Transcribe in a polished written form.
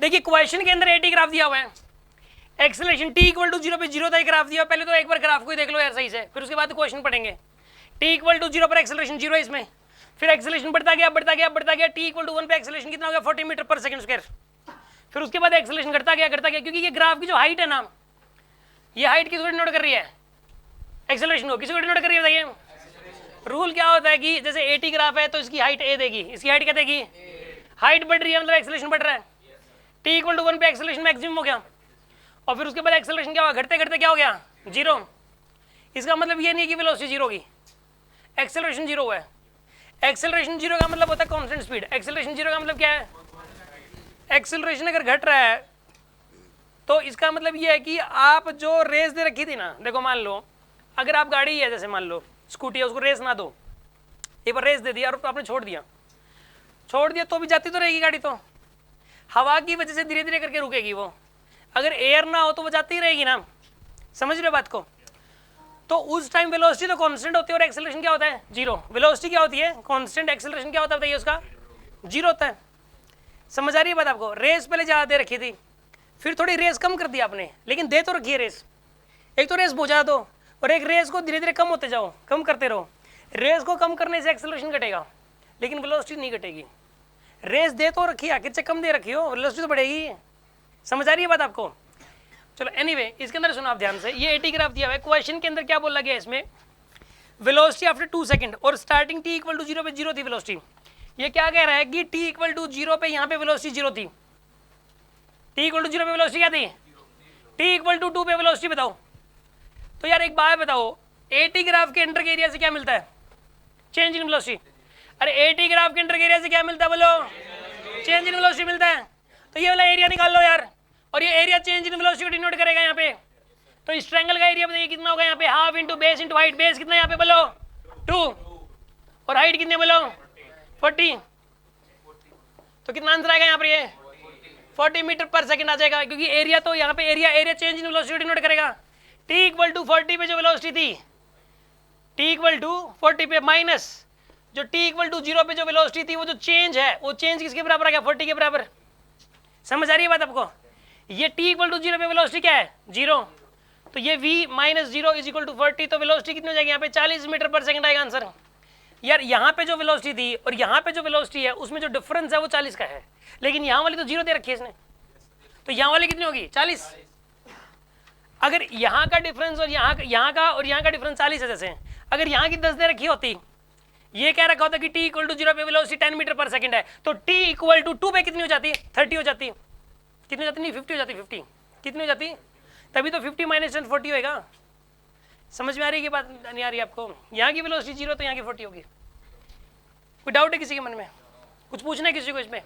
देखिए क्वेश्चन के अंदर एटी ग्राफ दिया हुआ है, एक्सेलरेशन टी इक्वल टू 0 पे 0 का ग्राफ दिया। पहले तो एक बार ग्राफ को ही देख लो यार सही से, फिर उसके बाद क्वेश्चन पढ़ेंगे। टी इक्वल टू 0 पर एक्सेलरेशन 0 है इसमें, फिर एक्सेलरेशन बढ़ता गया बढ़ता गया बढ़ता गया, टी इक्वल टू 1 पे एक्सेलरेशन कितना हो गया 40 मीटर पर सेकंड स्क्वायर। फिर उसके बाद एक्सेलरेशन घटता गया क्योंकि ये ग्राफ की जो हाइट है ना, ये हाइट किसको डिनोट कर रही है, एक्सेलरेशन को किसको डिनोट कर रही है बताइए। रूल क्या होता है कि जैसे एटी ग्राफ है तो इसकी हाइट ए देगी, इसकी हाइट क्या देगी, हाइट बढ़ रही है मतलब एक्सेलरेशन बढ़ रहा है। टी इक्वल टू 1 पे एक्सेलरेशन मैक्सिमम हो गया, और फिर उसके बाद एक्सेलरेशन क्या हुआ, घटते घटते क्या हो गया 0। इसका मतलब ये नहीं है कि वेलोसिटी 0 होगी, एक्सेलरेशन 0 हुआ है। एक्सेलरेशन 0 का मतलब होता है कांस्टेंट स्पीड। एक्सेलरेशन 0 का मतलब क्या है, एक्सेलरेशन अगर घट रहा है तो इसका मतलब ये है कि आप जो रेस दे रखी थी ना, देखो मान लो अगर आप गाड़ी है, जैसे मान लो स्कूटी है, उसको रेस ना दो, एक बार रेस दे दिया और आपने छोड़ दिया तो भी जाती तो रहेगी गाड़ी, तो हवा की वजह से धीरे धीरे करके रुकेगी वो। अगर एयर ना हो तो वो जाती ही रहेगी ना, समझ रहे हो बात को। तो उस टाइम वेलोसिटी तो कांस्टेंट होती है और एक्सेलरेशन क्या होता है 0। वेलोसिटी क्या होती है कांस्टेंट, एक्सेलरेशन क्या होता है बताइए उसका 0 होता है। समझ आ रही है बात आपको। रेस पहले ज़्यादा दे रखी थी, फिर थोड़ी रेस कम कर दी आपने, लेकिन दे तो रखी है रेस। एक तो रेस बुझा दो और एक रेस को धीरे धीरे कम होते जाओ, कम करते रहो। रेस को कम करने से एक्सेलरेशन घटेगा लेकिन वेलोसिटी नहीं घटेगी। रेस दे तो रखी है, आखिर से कम दे रखी हो, वेलोसिटी तो बढ़ेगी। समझ आ रही है बात आपको। चलो एनीवे इसके अंदर सुनो आप ध्यान से, ये एटी ग्राफ दिया हुआ है। क्वेश्चन के अंदर क्या बोला गया इसमें, वेलोसिटी आफ्टर 2 सेकंड और स्टार्टिंग टी इक्वल टू 0 पे 0 थी वेलोसिटी। ये क्या कह रहा है कि टी इक्वल टू 0 पे यहाँ पे वेलोसिटी 0 थी। टी इक्वल टू 0 पे वेलोसिटी क्या थी, टी इक्वल टू 2 पे वेलोसिटी बताओ। तो यार एक बात बताओ, एटी ग्राफ के अंडर के एरिया से क्या मिलता है, चेंज इन वेलोसिटी। अरे एटी ग्राफ के अंडर के एरिया से क्या मिलता है बोलो, चेंज इन वेलोसिटी मिलता है। तो ये वाला एरिया निकाल लो यार, और ये एरिया चेंज इन वेलोसिटी को डिनोट करेगा यहाँ पे। तो इस ट्रायंगल का एरिया बताइए कितना होगा यहाँ पे, half into base into height. Base कितना यहाँ पे बोलो 2 और हाइट कितने बोलो 40। तो कितना आंसर आएगा यहाँ पर, ये 40 मीटर पर सेकंड आ जाएगा, क्योंकि एरिया तो यहाँ पे area change in velocity denote करेगा। टी इक्वल टू 40 पे जो वेलोसिटी थी, टी इक्वल टू 40 पे माइनस जो टी इक्वल टू 0 पे जो वेलोसिटी थी, वो जो चेंज है वो चेंज किसके बराबर आ गया 40 के बराबर। समझ आ रही है बात आपको। ये टी इक्वल टू 0 पे वेलोसिटी क्या है 0, तो ये v minus 0 is equal to 40। तो वेलोसिटी कितनी हो जाएगी यहाँ पे 40 मीटर पर सेकंड आएगा आंसर। यार यहाँ पे जो वेलोसिटी थी और यहाँ पे जो वेलोसिटी है उसमें जो डिफरेंस है वो 40 का है, लेकिन यहाँ वाली तो 0 दे रखी है इसने, तो यहाँ वाली कितनी होगी 40। अगर यहाँ का डिफरेंस और यहाँ का डिफरेंस 40 है, जैसे अगर यहाँ की 10 दे रखी होती, ये कह रखा होता कि t इक्वल टू 0 पे वेलोसिटी 10 मीटर पर सेकंड है, तो t इक्वल टू 2 पे कितनी हो जाती 30 हो जाती, कितनी हो जाती नहीं 50 हो जाती, 50 कितनी हो जाती, तभी तो 50 माइनस 10 40 होएगा। समझ में आ रही है कि बात नहीं आ रही आपको। यहाँ की वेलोसिटी 0 तो यहाँ की 40 होगी। कोई डाउट है किसी के मन में, कुछ पूछना है किसी को इसमें।